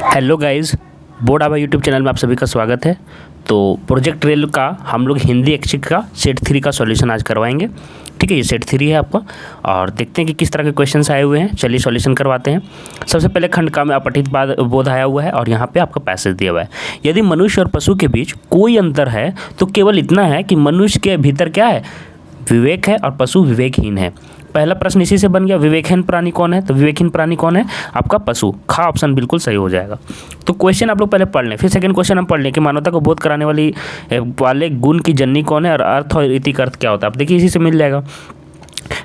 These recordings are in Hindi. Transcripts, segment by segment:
हेलो गाइस, बोर्ड आवा यूट्यूब चैनल में आप सभी का स्वागत है। तो प्रोजेक्ट रेल का हम लोग हिंदी ऐच्छिक का सेट 3 का सॉल्यूशन आज करवाएंगे। ठीक है, ये सेट 3 है आपका और देखते हैं कि किस तरह के क्वेश्चंस आए हुए हैं। चलिए सॉल्यूशन करवाते हैं। सबसे पहले खंड का में अपठित बोध आया हुआ है और यहाँ पे आपका पैसेज दिया हुआ है। यदि मनुष्य और पशु के बीच कोई अंतर है तो केवल इतना है कि मनुष्य के भीतर क्या है, विवेक है और पशु विवेकहीन है। पहला प्रश्न इसी से बन गया, विवेकहीन प्राणी कौन है? तो विवेकहीन प्राणी कौन है? आपका पशु। खा ऑप्शन बिल्कुल सही हो जाएगा। तो क्वेश्चन आप लोग पहले पढ़ लें, फिर सेकंड क्वेश्चन हम पढ़ लें कि मानवता को बोध कराने वाले गुण की जननी कौन है और अर्थ और इति का अर्थ क्या होता है। आप देखिए इसी से मिल जाएगा,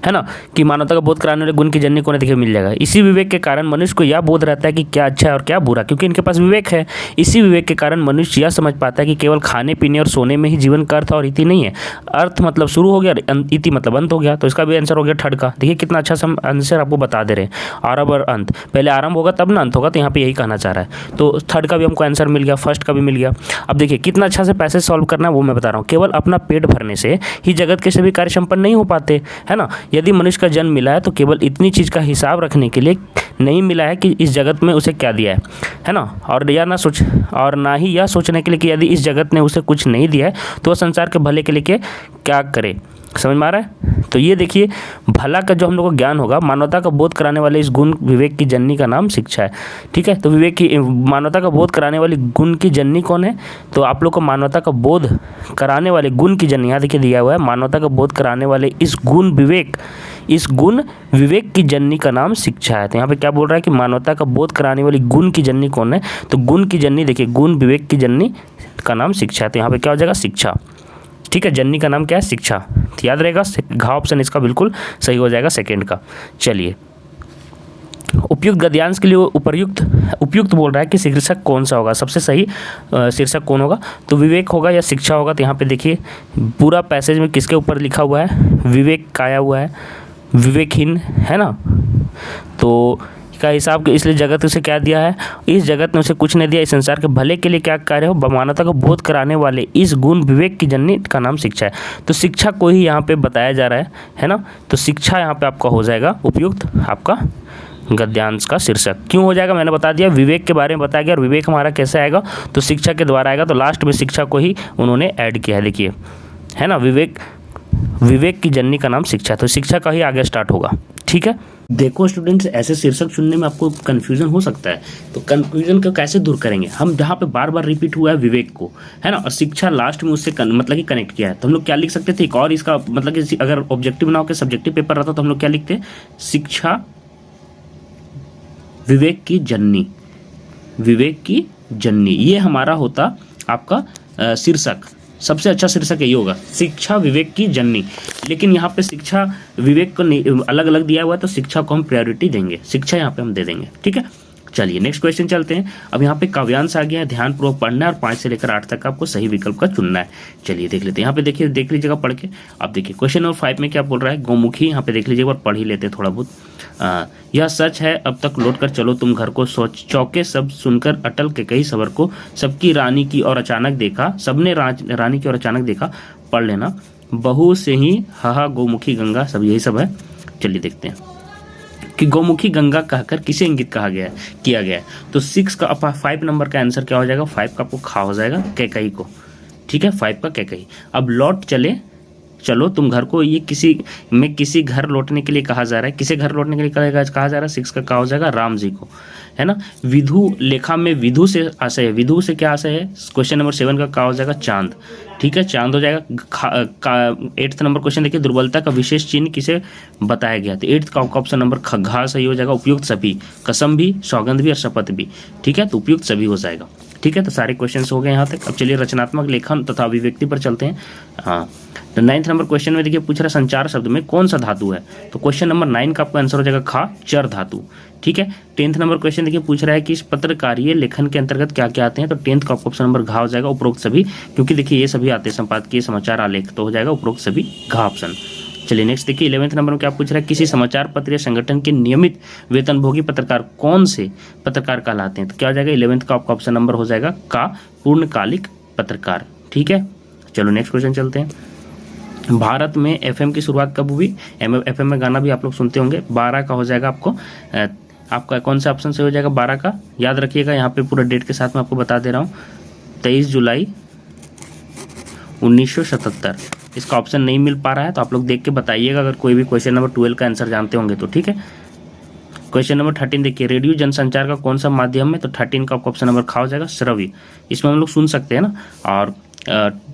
है ना, कि मानवता को बोध कराने वाले गुण की जननी कौन है, देखिए मिल जाएगा। इसी विवेक के कारण मनुष्य को यह बोध रहता है कि क्या अच्छा है और क्या बुरा, क्योंकि इनके पास विवेक है। इसी विवेक के कारण मनुष्य यह समझ पाता है कि केवल खाने पीने और सोने में ही जीवन का अर्थ और इति नहीं है। अर्थ मतलब शुरू हो गया और इति मतलब अंत हो गया। तो इसका भी आंसर हो गया थर्ड का। देखिए कितना अच्छा हम आंसर आपको बता दे रहे हैं, आरंभ और अंत। पहले आरंभ होगा तब ना अंत होगा, तो यहाँ पे यही कहना चाह रहा है। तो थर्ड का भी हमको आंसर मिल गया, फर्स्ट का भी मिल गया। अब देखिए कितना अच्छा से पैसेज सॉल्व करना है वो मैं बता रहा हूँ। केवल अपना पेट भरने से ही जगत के सभी कार्य संपन्न नहीं हो पाते, है ना। यदि मनुष्य का जन्म मिला है तो केवल इतनी चीज़ का हिसाब रखने के लिए नहीं मिला है कि इस जगत में उसे क्या दिया है ना, और ना ही यह सोचने के लिए कि यदि इस जगत ने उसे कुछ नहीं दिया है तो वह संसार के भले के लिए क्या करे। समझ में आ रहा है? तो ये देखिए भला का जो हम लोग को ज्ञान होगा, मानवता का बोध कराने वाले इस गुण विवेक की जननी का नाम शिक्षा है। ठीक है, तो विवेक की मानवता का बोध कराने वाली गुण की जननी कौन है? तो आप लोग को मानवता का बोध कराने वाले गुण की जननी यहाँ देखिए दिया हुआ है। मानवता का बोध कराने वाले इस गुण विवेक की जननी का नाम शिक्षा है। तो यहाँ पे क्या बोल रहा है कि मानवता का बोध कराने वाली गुण की जननी कौन है? तो गुण की जननी देखिए, गुण विवेक की जननी का नाम शिक्षा है। तो यहाँ पे क्या हो जाएगा? शिक्षा। ठीक है, जननी का नाम क्या है? शिक्षा। तो याद रहेगा, घ ऑप्शन इसका बिल्कुल सही हो जाएगा सेकंड का। चलिए, उपयुक्त गद्यांश के लिए उपयुक्त बोल रहा है कि शीर्षक कौन सा होगा, सबसे सही शीर्षक कौन होगा? तो विवेक होगा या शिक्षा होगा। तो यहाँ पे देखिए पूरा पैसेज में किसके ऊपर लिखा हुआ है? विवेक का आया हुआ है, विवेकहीन, है ना। तो का हिसाब के इसलिए जगत उसे क्या दिया है? इस जगत ने उसे कुछ नहीं दिया। इस संसार के भले के लिए क्या कार्य हो, मानवता को बोध कराने वाले इस गुण विवेक की जननी का नाम शिक्षा है। तो शिक्षा को ही यहाँ पे बताया जा रहा है ना। तो शिक्षा यहाँ पे आपका हो जाएगा उपयुक्त आपका गद्यांश का शीर्षक। क्यों हो जाएगा मैंने बता दिया, विवेक के बारे में बताया गया। और विवेक हमारा कैसे आएगा? तो शिक्षा के द्वारा आएगा। तो लास्ट में शिक्षा को ही उन्होंने ऐड किया है, देखिए, है ना। विवेक की जननी का नाम शिक्षा, तो शिक्षा का ही आगे स्टार्ट होगा। ठीक है, देखो स्टूडेंट्स, ऐसे शीर्षक चुनने में आपको कंफ्यूजन हो सकता है, तो कंफ्यूजन को कैसे दूर करेंगे हम? जहाँ पे बार बार रिपीट हुआ है विवेक को, है ना, और शिक्षा लास्ट में उससे मतलब कि कनेक्ट किया है, तो हम लोग क्या लिख सकते थे? एक और इसका मतलब कि अगर ऑब्जेक्टिव ना होकर सब्जेक्टिव पेपर रहता तो हम लोग क्या लिखते? शिक्षा विवेक की जननी, विवेक की जननी, ये हमारा होता आपका शीर्षक। सबसे अच्छा शीर्षक यही होगा, शिक्षा विवेक की जननी। लेकिन यहाँ पे शिक्षा विवेक को अलग अलग दिया हुआ है, तो शिक्षा को हम प्रायोरिटी देंगे, शिक्षा यहाँ पे हम दे देंगे। ठीक है, चलिए नेक्स्ट क्वेश्चन चलते हैं। अब यहाँ पे काव्यांश आ गया है, ध्यानपूर्वक पढ़ना है और 5 से लेकर 8 तक आपको सही विकल्प का चुनना है। चलिए देख लेते हैं। यहाँ पे देखिए, देख लीजिएगा पढ़ के। अब देखिए क्वेश्चन नंबर 5 में क्या बोल रहा है, गौमुखी। यहाँ पे देख लीजिए और पढ़ ही लेते थोड़ा बहुत। यह सच है, अब तक लौट कर चलो तुम घर को, सोच चौके सब सुनकर अटल के कई सबर को, सबकी रानी की और अचानक देखा, सबने रानी की और अचानक देखा। पढ़ लेना, बहू से ही हा गौमुखी गंगा, सब यही सब है। चलिए देखते हैं कि गौमुखी गंगा कहकर किसे इंगित किया गया है। तो 6 का 5 नंबर का आंसर क्या हो जाएगा? 5 का आपको खा हो जाएगा, कैकई को। ठीक है, 5 का कैकई। अब लौट चलो तुम घर को, ये किसी घर लौटने के लिए कहा जा रहा है, किसे घर लौटने के लिए कहा जा रहा है? 6 का हो जाएगा राम जी को, है ना। विधु लेखा में विधु से आशय है, विधु से क्या आशय है? क्वेश्चन नंबर 7 का हो जाएगा चांद। ठीक है, चांद हो जाएगा। 8th नंबर क्वेश्चन देखिए, दुर्बलता का विशेष चिन्ह किसे बताया गया? तो 8th का ऑप्शन नंबर घ सही हो जाएगा, उपयुक्त सभी, कसम भी, सौगंध भी और शपथ भी। ठीक है, तो उपयुक्त सभी हो जाएगा। ठीक है, तो सारे क्वेश्चंस हो गए यहाँ तक। अब चलिए रचनात्मक लेखन तथा अभिव्यक्ति पर चलते हैं। हाँ, तो 9th नंबर क्वेश्चन में देखिए पूछ रहा है संचार शब्द में कौन सा धातु है? तो क्वेश्चन नंबर 9 का आपका आंसर हो जाएगा खा, चर धातु। ठीक है, 10th नंबर क्वेश्चन देखिए पूछ रहा है कि इस पत्रकारीय लेखन के अंतर्गत क्या क्या आते हैं? तो 10th का ऑप्शन नंबर घ हो जाएगा, उपरोक्त सभी, क्योंकि देखिए ये सभी आते हैं, संपादकीय, समाचार, आलेख, तो हो जाएगा उपरोक्त सभी घ ऑप्शन। चलिए नेक्स्ट देखिए 11th नंबर में क्या पूछ रहा है, किसी समाचार पत्र या संगठन के नियमित वेतनभोगी पत्रकार कौन से पत्रकार कहलाते हैं? तो क्या हो जाएगा? 11th का आपका ऑप्शन नंबर हो जाएगा का, पूर्णकालिक पत्रकार। ठीक है, चलो नेक्स्ट क्वेश्चन चलते हैं। भारत में एफएम की शुरुआत कब हुई? एफएम में गाना भी आप लोग सुनते होंगे। 12 का हो जाएगा आपको आपका कौन सा ऑप्शन सही हो जाएगा 12 का, याद रखिएगा, यहाँ पे पूरा डेट के साथ मैं आपको बता दे रहा हूँ, 23 जुलाई 1977। इसका ऑप्शन नहीं मिल पा रहा है तो आप लोग देख के बताइएगा अगर कोई भी क्वेश्चन नंबर 12 का आंसर जानते होंगे तो, ठीक है। क्वेश्चन नंबर 13 देखिए, रेडियो जनसंचार का कौन सा माध्यम है, तो 13 का आपका ऑप्शन नंबर खा हो जाएगा श्रव्य। इसमें हम लोग सुन सकते हैं ना, और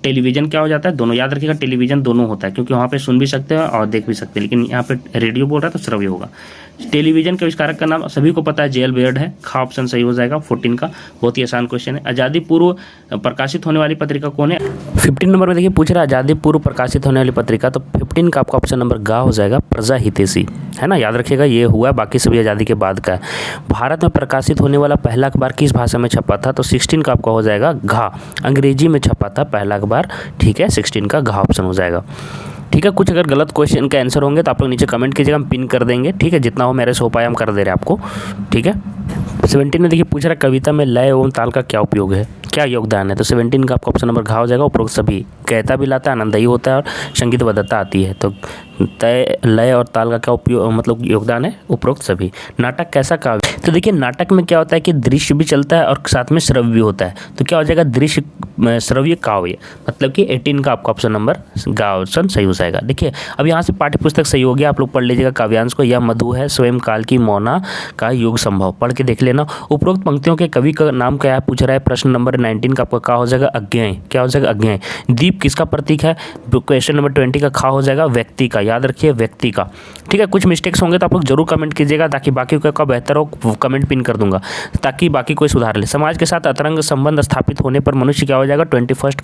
टेलीविजन क्या हो जाता है, दोनों, याद रखिएगा टेलीविजन दोनों होता है, क्योंकि वहाँ पे सुन भी सकते हैं और देख भी सकते हैं, लेकिन यहाँ पे रेडियो बोल रहा है तो श्रव्य होगा। टेलीविजन के आविष्कारक का नाम सभी को पता है, जेएल बेयर्ड है, खा ऑप्शन सही हो जाएगा 14 का, बहुत ही आसान क्वेश्चन है। आज़ादी पूर्व प्रकाशित होने वाली पत्रिका कौन है, 15 नंबर में देखिए पूछ रहा है आज़ादी पूर्व प्रकाशित होने वाली पत्रिका, तो 15 का आपका ऑप्शन नंबर गा हो जाएगा, प्रजा हितैषी, है ना, याद रखिएगा ये हुआ, बाकी सभी आज़ादी के बाद का है। भारत में प्रकाशित होने वाला पहला अखबार किस भाषा में छपा था, तो 16 का आपका हो जाएगा घा, अंग्रेजी में छपा था पहला अखबार, ठीक है, 16 का घा ऑप्शन हो जाएगा, ठीक है। कुछ अगर गलत क्वेश्चन का आंसर होंगे तो आप लोग नीचे कमेंट कीजिएगा, हम पिन कर देंगे, ठीक है, जितना हो मेरे से हो पाया हम कर दे रहे हैं आपको, ठीक है। 17 में देखिए पूछ रहा है कविता में लय एवं ताल का क्या उपयोग है, क्या योगदान है, तो 17 का आपका ऑप्शन नंबर घा हो जाएगा, उपरोक्त सभी, कहता भी लाता है, आनंदयी होता है और संगीतबद्धता आती है, तो तय लय और ताल का क्या उपयोग मतलब योगदान है, उपरोक्त सभी। नाटक कैसा काव्य, तो देखिए नाटक में क्या होता है कि दृश्य भी चलता है और साथ में श्रव्य भी होता है, तो क्या हो जाएगा दृश्य श्रव्य काव्य, मतलब कि 18 का आपका ऑप्शन नंबर गा ऑप्शन सही हो जाएगा। देखिए अब यहाँ से पाठ्य पुस्तक सही हो गया, आप लोग पढ़ लीजिएगा काव्यांश को, यह मधु है स्वयं काल की मौना का युग संभव, पढ़ के देख लेना। उपरोक्त पंक्तियों के कवि का नाम क्या है पूछ रहा है, प्रश्न नंबर 19 का आपका हो जाएगा अज्ञेय, क्या हो जाएगा अज्ञेय। दीप किसका प्रतीक है, क्वेश्चन नंबर 20 का खा हो जाएगा व्यक्ति का, याद रखिए व्यक्ति का, ठीक है। कुछ मिस्टेक्स होंगे तो आप लोग जरूर कमेंट कीजिएगा ताकि बाकी का बेहतर हो, कमेंट पिन कर दूंगा ताकि बाकी कोई सुधार ले। समाज के साथ अतरंग संबंध स्थापित होने पर मनुष्य क्या हो जाएगा, 21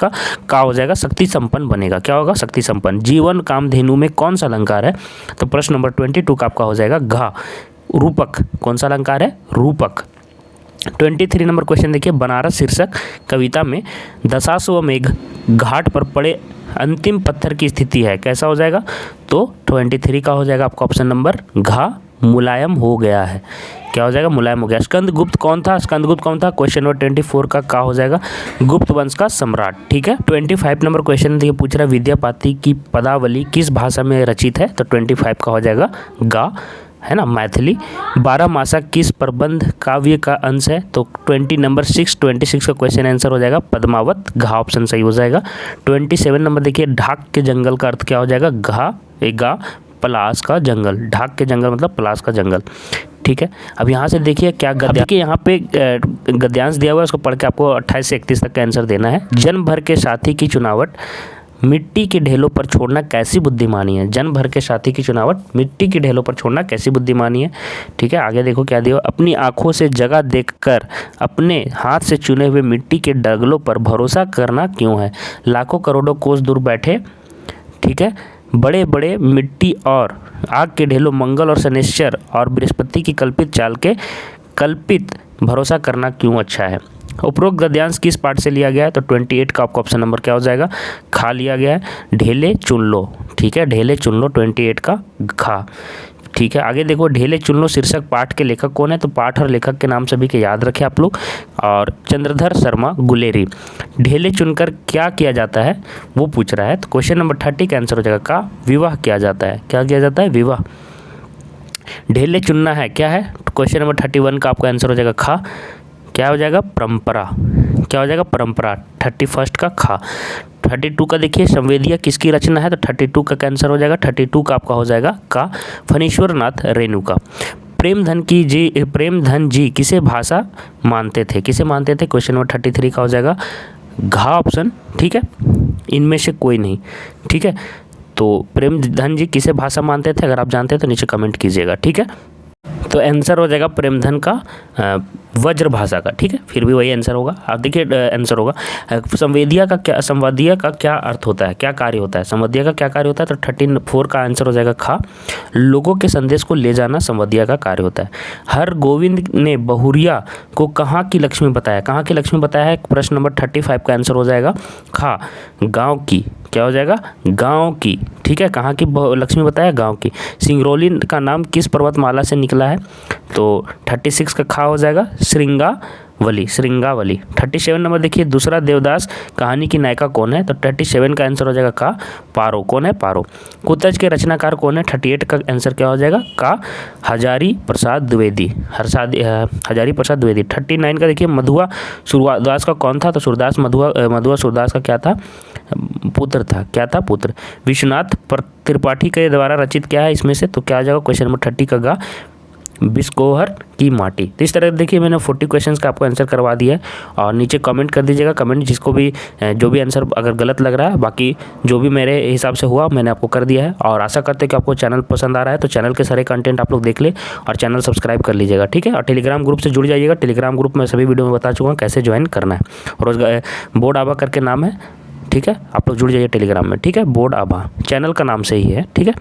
का हो जाएगा शक्ति संपन्न बनेगा, क्या होगा शक्ति संपन्न। जीवन कामधेनु में कौन सा अलंकार है, तो प्रश्न नंबर 22 का आपका हो जाएगा घा, रूपक, कौन सा अलंकार है, रूपक। 23 नंबर क्वेश्चन देखिए, बनारस शीर्षक कविता में दशाश्वमेध घाट पर पड़े अंतिम पत्थर की स्थिति है, कैसा हो जाएगा, तो 23 का हो जाएगा आपका ऑप्शन नंबर घा, मुलायम हो गया है, क्या हो जाएगा मुलायम हो गया। स्कंदगुप्त कौन था, स्कंदगुप्त कौन था, क्वेश्चन नंबर 24 का हो जाएगा गुप्त वंश का सम्राट, ठीक है। 25 नंबर क्वेश्चन देखिए पूछ रहा है विद्यापति की पदावली किस भाषा में रचित है, तो 25 का हो जाएगा गा, है ना, मैथिली। 12 मासा किस प्रबंध काव्य का अंश है, तो 26 का क्वेश्चन आंसर हो जाएगा पद्मावत, घा ऑप्शन सही हो जाएगा। 27 नंबर देखिए, ढाक के जंगल का अर्थ क्या हो जाएगा, घा, गा, पलास का जंगल, ढाक के जंगल मतलब पलास का जंगल, ठीक है। अब यहाँ से देखिए क्या गद्यांश के यहाँ पे गद्यांश दिया हुआ है, उसको पढ़ के आपको 28 से 31 तक का आंसर देना है। जन्म भर के साथी की चुनावट मिट्टी के ढेलों पर छोड़ना कैसी बुद्धिमानी है, जन्म भर के साथी की चुनावट मिट्टी के ढेलों पर छोड़ना कैसी बुद्धिमानी है, ठीक है। आगे देखो क्या दिया, अपनी आंखों से जगह देखकर अपने हाथ से चुने हुए मिट्टी के डगलों पर भरोसा करना क्यों है, लाखों करोड़ों कोस दूर बैठे, ठीक है, बड़े बड़े मिट्टी और आग के ढेलों मंगल और शनिश्चर और बृहस्पति की कल्पित चाल के कल्पित भरोसा करना क्यों अच्छा है। उपरोक्त गद्यांश किस पाठ से लिया गया है, तो 28 का आपका ऑप्शन नंबर क्या हो जाएगा, खा लिया गया है, ढेले चुन लो, ठीक है, ढेले चुन लो, 28 का खा, ठीक है। आगे देखो, ढेले चुन लो शीर्षक पाठ के लेखक कौन है, तो पाठ और लेखक के नाम सभी के याद रखें आप लोग, और चंद्रधर शर्मा गुलेरी। ढेले चुनकर क्या किया जाता है वो पूछ रहा है, तो क्वेश्चन नंबर 30 का आंसर हो जाएगा का, विवाह किया जाता है, क्या किया जाता है, विवाह। ढेले चुनना है क्या है, क्वेश्चन नंबर 31 का आपका आंसर हो जाएगा खा, क्या हो जाएगा परंपरा, क्या हो जाएगा परंपरा, 31 का खा। 32 का देखिए, संवेदिया किसकी रचना है, तो 32 का आंसर हो जाएगा, 32 का आपका हो जाएगा का, फणीश्वर नाथ रेणुका। प्रेमधन जी किसे भाषा मानते थे, किसे मानते थे, क्वेश्चन नंबर 33 का हो जाएगा घा ऑप्शन, ठीक है, इनमें से कोई नहीं, ठीक है। तो प्रेमधन जी किसे भाषा मानते थे, अगर आप जानते हैं तो नीचे कमेंट कीजिएगा, ठीक है। तो आंसर हो जाएगा प्रेमधन का वज्र भाषा का, ठीक है, फिर भी वही आंसर होगा। आप देखिए आंसर होगा संवेदिया का क्या अर्थ होता है, क्या कार्य होता है, संवेदिया का क्या कार्य होता है, तो 34 का आंसर हो जाएगा खा, लोगों के संदेश को ले जाना संवेदिया का कार्य होता है। हर गोविंद ने बहुरिया को कहाँ की लक्ष्मी बताया, कहाँ की लक्ष्मी बताया है, प्रश्न नंबर 35 का आंसर हो जाएगा खा, गाँव की, क्या हो जाएगा गांव की, ठीक है, कहाँ की लक्ष्मी बताया, गांव की। सिंगरौली का नाम किस पर्वतमाला से निकला है, तो 36 का खा हो जाएगा श्रृंगा वली, श्रृंगावली। 37 नंबर देखिए, दूसरा देवदास कहानी की नायिका कौन है? तो 37 का आंसर हो जाएगा का, पारो। कौन है? पारो। कुतज के रचनाकार कौन है? 38 का आंसर क्या हो जाएगा? का, हजारी प्रसाद द्विवेदी। हजारी प्रसाद द्विवेदी। 39 का देखिए, मधुआ सूरदास का कौन था? तो सूरदास मधुआ सूरदास का क्या था? पुत्र था। क्या था? पुत्र। विश्वनाथ त्रिपाठी के द्वारा रचित क्या है इसमें से? तो क्या आ जाएगा क्वेश्चन नंबर 30 का गा, बिस्कोहर की माटी। तो इस तरह देखिए मैंने 40 क्वेश्चंस का आपको आंसर करवा दिया है और नीचे कमेंट कर दीजिएगा, कमेंट जिसको भी जो भी आंसर अगर गलत लग रहा है, बाकी जो भी मेरे हिसाब से हुआ मैंने आपको कर दिया है। और आशा करते हैं कि आपको चैनल पसंद आ रहा है, तो चैनल के सारे कंटेंट आप लोग देख ले और चैनल सब्सक्राइब कर लीजिएगा, ठीक है। और टेलीग्राम ग्रुप से जुड़ जाइएगा। टेलीग्राम ग्रुप में सभी वीडियो में बता चुका हूँ कैसे ज्वाइन करना है। रोजगार बोर्ड आभा करके नाम है, ठीक है। आप लोग जुड़ जाइए टेलीग्राम में, ठीक है। बोर्ड आभा चैनल का नाम से ही है, ठीक है।